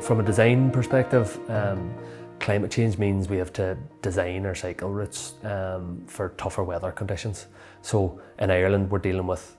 From a design perspective, climate change means we have to design our cycle routes for tougher weather conditions. So in Ireland we're dealing with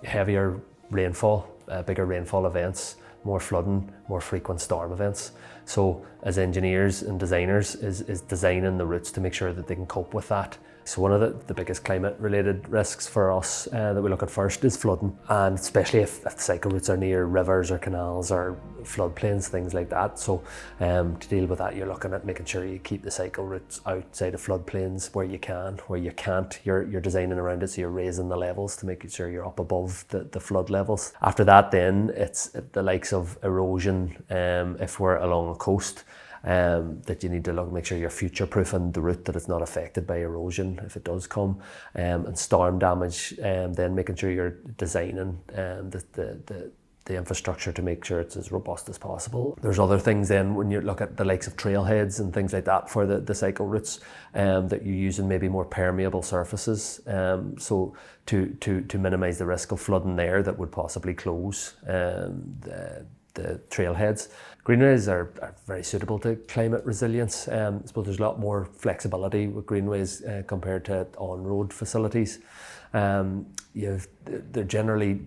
heavier rainfall, bigger rainfall events, more flooding, more frequent storm events. So as engineers and designers is designing the routes to make sure that they can cope with that. So one of the biggest climate related risks for us that we look at first is flooding, and especially if cycle routes are near rivers or canals or floodplains, things like that. So to deal with that, you're looking at making sure you keep the cycle routes outside of floodplains where you can. Where you can't, you're designing around it, so you're raising the levels to make sure you're up above the flood levels. After that then, it's the likes of erosion if we're along a coast. That you need to make sure you're future-proofing the route, that it's not affected by erosion if it does come, and storm damage, then making sure you're designing the infrastructure to make sure it's as robust as possible. There's other things then when you look at the likes of trailheads and things like that for the cycle routes, that you're using maybe more permeable surfaces, so to minimise the risk of flooding there that would possibly close the trailheads. Greenways are very suitable to climate resilience. I suppose there's a lot more flexibility with greenways compared to on-road facilities. They're generally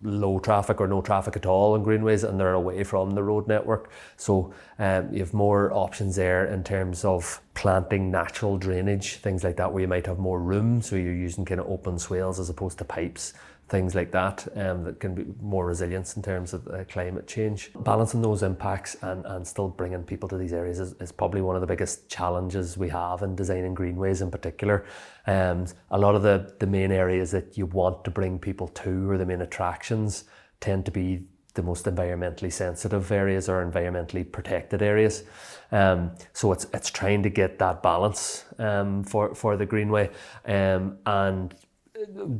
low traffic or no traffic at all in greenways, and they're away from the road network. So you have more options there in terms of planting natural drainage, things like that, where you might have more room. So you're using kind of open swales as opposed to pipes, things like that, that can be more resilience in terms of climate change. Balancing those impacts and still bringing people to these areas is probably one of the biggest challenges we have in designing greenways in particular. A lot of the main areas that you want to bring people to, or the main attractions, tend to be the most environmentally sensitive areas or environmentally protected areas. So it's trying to get that balance for the greenway, and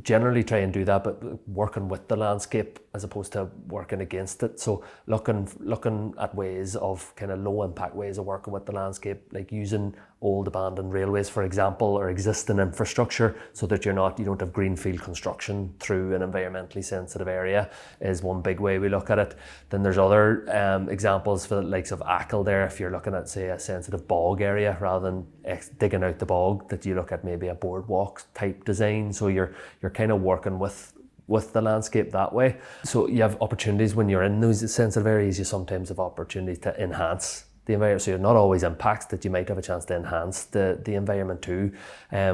generally try and do that, but working with the landscape as opposed to working against it. So looking at ways of kind of low impact ways of working with the landscape, like using old abandoned railways, for example, or existing infrastructure, so that you don't have greenfield construction through an environmentally sensitive area, is one big way we look at it. Then there's other examples for the likes of Achill there. If you're looking at, say, a sensitive bog area, rather than digging out the bog, that you look at maybe a boardwalk type design. So you're kind of working with the landscape that way. So you have opportunities when you're in those sensitive areas. You sometimes have opportunities to enhance the environment. So you're not always impacts, that you might have a chance to enhance the environment too.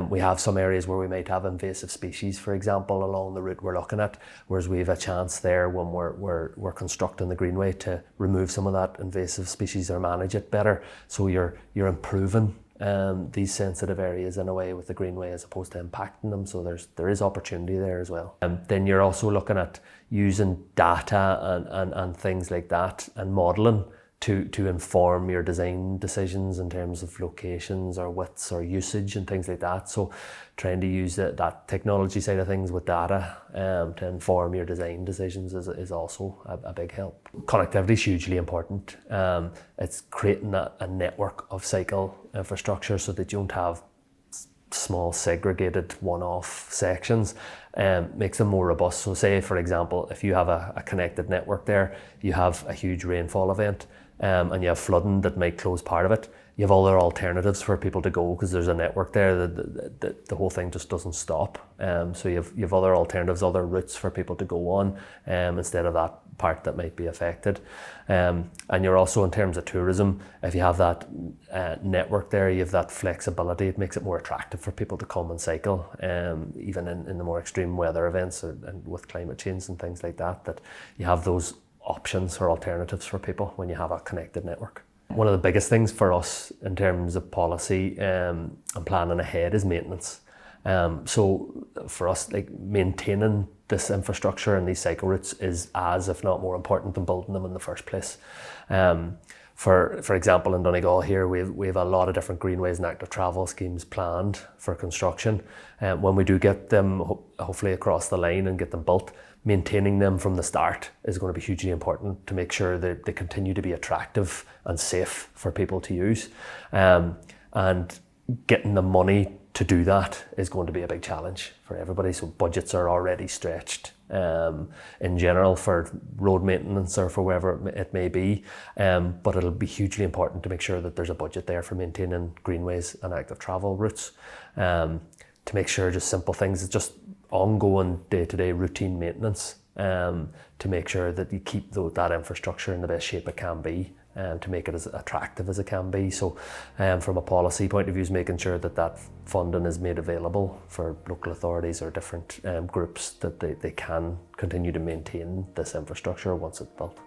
We have some areas where we might have invasive species, for example, along the route we're looking at, whereas we have a chance there when we're constructing the greenway to remove some of that invasive species or manage it better. So you're improving these sensitive areas in a way with the greenway as opposed to impacting them. So there is opportunity there as well. Then you're also looking at using data and things like that, and modelling to inform your design decisions in terms of locations or widths or usage and things like that. So trying to use that technology side of things with data to inform your design decisions is also a big help. Connectivity is hugely important. It's creating a network of cycle infrastructure so that you don't have small segregated one-off sections, makes them more robust. So say, for example, if you have a connected network there, you have a huge rainfall event, and you have flooding that might close part of it, you have other alternatives for people to go, because there's a network there that the whole thing just doesn't stop. So you have other alternatives, other routes for people to go on, instead of that part that might be affected. And you're also, in terms of tourism, if you have that network there, you have that flexibility. It makes it more attractive for people to come and cycle, even in the more extreme weather events and with climate change and things like that you have those options or alternatives for people when you have a connected network. One of the biggest things for us in terms of policy and planning ahead is maintenance. So for us, like, maintaining this infrastructure and these cycle routes is as, if not more important than building them in the first place. For example, in Donegal here, we have a lot of different greenways and active travel schemes planned for construction. When we do get them hopefully across the line and get them built, maintaining them from the start is going to be hugely important to make sure that they continue to be attractive and safe for people to use. And getting the money to do that is going to be a big challenge for everybody. So budgets are already stretched in general for road maintenance or for wherever it may be, but it'll be hugely important to make sure that there's a budget there for maintaining greenways and active travel routes, to make sure just simple things, it's just ongoing day-to-day routine maintenance, to make sure that you keep that infrastructure in the best shape it can be, to make it as attractive as it can be. So from a policy point of view, is making sure that funding is made available for local authorities or different groups, that they can continue to maintain this infrastructure once it's built.